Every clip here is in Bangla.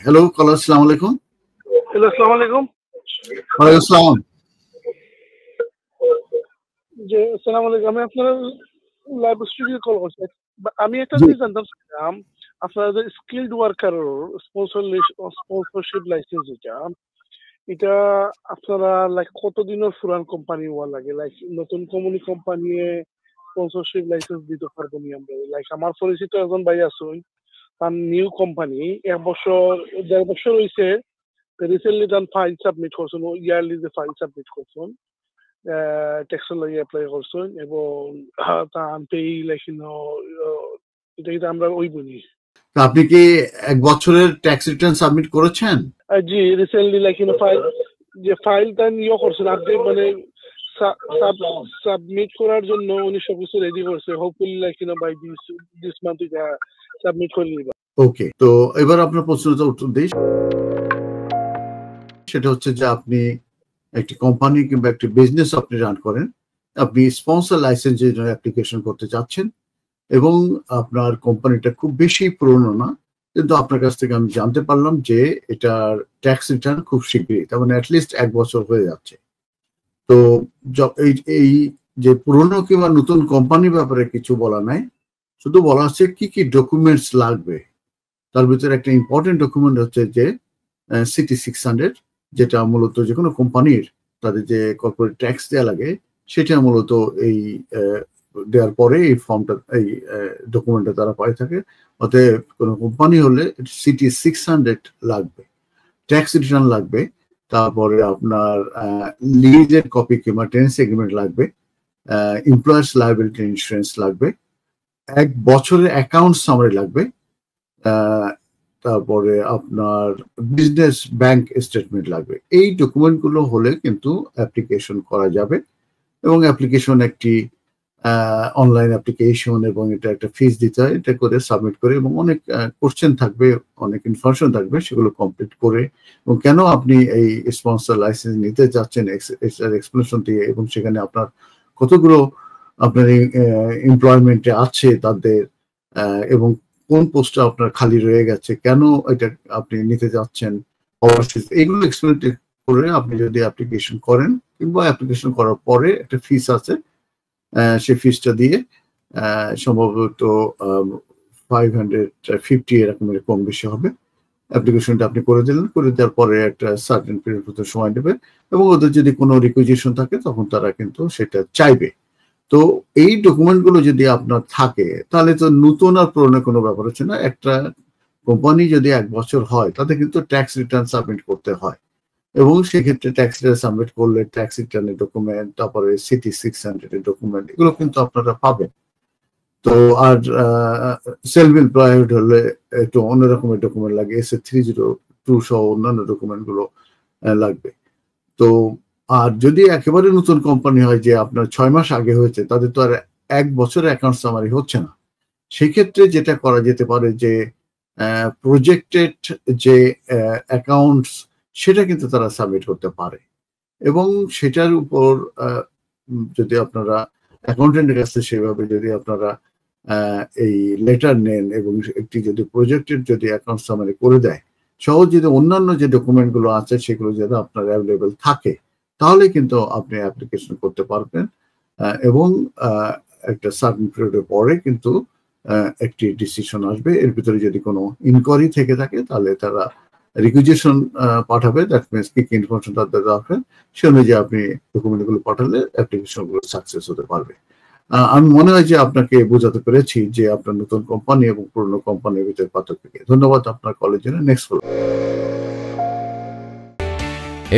হ্যালো কলার, আসসালামু আলাইকুম। হ্যালো, আসসালামু আলাইকুম। ওয়ালাইকুম আসসালাম। জি, আসসালামু আলাইকুম। আমি আপনার লাইভ স্টুডিও কল করছি। আমি একটা জি। জিনিস জানতে চাচ্ছিলাম, আপনাদের স্কিলড ওয়ার্কার স্পন্সরশিপ লাইসেন্স এটা আপনারা লাইক কতদিনের পুরান কোম্পানি হওয়া লাগে? লাইক নতুন কোম্পানি স্পন্সরশিপ লাইসেন্স দিতে পারবো নি আমরা? লাইক আমার পরিচিত একজন ভাই আছেন, তার নিউ কোম্পানি ১ বছর ১.৫ বছর হইছে। রিসেন্টলি তার ফাইল সাবমিট করছেন, ইয়ারলি যে ফাইল সাবমিট করছেন। ট্যাক্সের লাগি এপ্লাই করছেন এবং তার পেই লাইক এটা কিন্তু আমরা ওইবনি। তো আপনি কি ১ বছরের ট্যাক্স রিটার্ন সাবমিট করেছেন? জি, রিসেন্টলি লাইক ফাইলটা নিয়ে করছেন আপডেট মানে সাবমিট করার জন্য উনি সবকিছু রেডি করছে। Hopefully like by this month এটা সাবমিট করে দিবা। ওকে, তো এবার আপনার প্রশ্নটা উত্তর দিই। সেটা হচ্ছে যে আপনি একটি কোম্পানি কিংবা একটি বিজনেস আপনি রান করেন, আপনি স্পন্সর লাইসেন্সের জন্য অ্যাপ্লিকেশন করতে চাচ্ছেন এবং আপনার কোম্পানিটা খুব বেশি পুরনো না, কিন্তু আপনার কাছ থেকে আমি জানতে পারলাম যে এটার ট্যাক্স রিটার্ন খুব শীঘ্রই, তার মানে অ্যাটলিস্ট ১ বছর হয়ে যাচ্ছে। তো এই যে পুরনো কিংবা নতুন কোম্পানির ব্যাপারে কিছু বলা নাই, শুধু বলা আছে কি কি ডকুমেন্টস লাগবে। তার ভিতরে একটা ইম্পর্টেন্ট ডকুমেন্ট হচ্ছে যে সিটি 600, যেটা মূলত যে কোনো কোম্পানির তাদের যে কর্পোরেট ট্যাক্স দেওয়া লাগে সেটা মূলত এই দেওয়ার পরে এই ফর্মটা, এই ডকুমেন্টটা তারা পাই থাকে। অতএব কোনো কোম্পানি হলে সিটি 600 লাগবে, ট্যাক্স রিটার্ন লাগবে, তারপরে আপনার লিজের কপি কিংবা টেন্যান্সি এগ্রিমেন্ট লাগবে, এমপ্লয়ার্স লায়াবিলিটি ইন্স্যুরেন্স লাগবে, ১ বছরের অ্যাকাউন্ট সামারি লাগবে, তারপরে আপনার বিজনেস ব্যাংক স্টেটমেন্ট লাগবে। এই ডকুমেন্টগুলো হলে কিন্তু অ্যাপ্লিকেশন করা যাবে এবং অ্যাপ্লিকেশন একটি অনলাইন অ্যাপ্লিকেশন এবং এটা একটা ফিস দিতে হয়। এটা করে সাবমিট করে এবং অনেক কোশ্চেন থাকবে, অনেক ইনফরমেশন থাকবে, সেগুলো কমপ্লিট করে এবং কেন আপনি এই স্পন্সর লাইসেন্স নিতে যাচ্ছেন এক্সপ্লেনেশন দিয়ে এবং সেখানে আপনার কতগুলো আপনার এমপ্লয়মেন্টে আছে তাদের এবং কোন পোস্টটা আপনার খালি রয়ে গেছে, কেন এটা আপনি নিতে যাচ্ছেন, এগুলো এক্সপ্লেন করে আপনি যদি অ্যাপ্লিকেশন করেন কিংবা অ্যাপ্লিকেশন করার পরে একটা ফিস আছে, সেই ফিসটা দিয়ে সম্ভবত 550 এরকমের কম বেশি হবে। অ্যাপ্লিকেশনটা আপনি করে দিলেন, করে দেওয়ার পরে একটা সার্টেন পিরিয়ড মতো সময় নেবে এবং ওদের যদি কোনো রিকুইজিশন থাকে তখন তারা কিন্তু সেটা চাইবে। তো এই ডকুমেন্টগুলো যদি আপনার থাকে তাহলে তো নতুন আর পুরনো কোনো ব্যাপার হচ্ছে না। একটা কোম্পানি যদি ১ বছর হয় তাতে কিন্তু ট্যাক্স রিটার্ন সাবমিট করতে হয় এবং সেক্ষেত্রে ট্যাক্স রিটার্ন সাবমিট করলে ট্যাক্স রিটার্নের ডকুমেন্ট, তারপরে সিটি 600 এর ডকুমেন্ট, এগুলো কিন্তু আপনারা পাবেন। তো আর সেলফ এমপ্লয়েড হলে একটু অন্য রকমের ডকুমেন্ট লাগে, এসএ 302 সহ অন্যান্য ডকুমেন্ট গুলো লাগবে। তো আর যদি একেবারে নতুন কোম্পানি হয় যে আপনার ৬ মাস আগে হয়েছে, তাদের তো আর ১ বছরের অ্যাকাউন্ট সামারি হচ্ছে না। সেক্ষেত্রে যেটা করা যেতে পারে যে প্রজেক্টেড যে অ্যাকাউন্টস সেটা কিন্তু তারা সাবমিট করতে পারে এবং সেটার উপর যদি আপনারা অ্যাকাউন্টেন্টের কাছে সেভাবে যদি আপনারা এই লেটার নেন এবং একটি যদি প্রজেক্টের যদি অ্যাকাউন্ট সামারি করে দেয়, সহজ যদি অন্যান্য যে ডকুমেন্টগুলো আছে সেগুলো যদি আপনার অ্যাভেলেবেল থাকে তাহলে কিন্তু আপনি অ্যাপ্লিকেশন করতে পারবেন এবং একটা সার্টেন পিরিয়ডের পরে কিন্তু একটি ডিসিশন আসবে। এর ভিতরে যদি কোনো ইনকোয়ারি থেকে থাকে তাহলে তারা রিকুইজিশন পাঠাবে, দ্যাট মিনস কি কি ইনফরমেশন তাদের দরকার সে অনুযায়ী আপনি ডকুমেন্টগুলো পাঠালে অ্যাপ্লিকেশনগুলো সাকসেস হতে পারবে। আমি মনে হয় যে আপনাকে বোঝাতে পেরেছি যে আপনার নতুন কোম্পানি এবং পুরনো কোম্পানির ভিতরে পার্থক্য কি। ধন্যবাদ আপনার কলের জন্য। নেক্সট বলুন।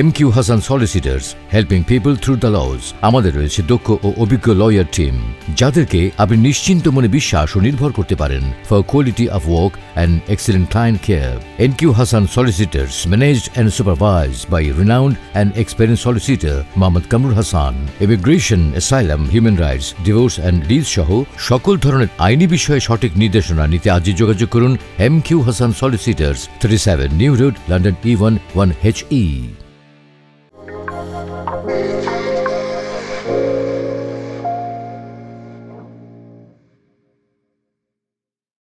MQ Hassan Solicitors, helping people through the laws. আমাদের রয়েছে দক্ষ ও অভিজ্ঞ লয়ার টিম যাদেরকে আপনি নিশ্চিন্ত মনে বিশ্বাস ও নির্ভর করতে পারেন for quality of work and excellent client care. MQ Hassan Solicitors, managed and supervised by renowned and experienced solicitor Mohammad Kamrul Hassan. Immigration, asylum, human rights, divorce and lease সহ সকল ধরনের আইনি বিষয়ে সঠিক নির্দেশনা নিতে আজই যোগাযোগ করুন MQ Hassan Solicitors, 37 New Road, London E1 1HE.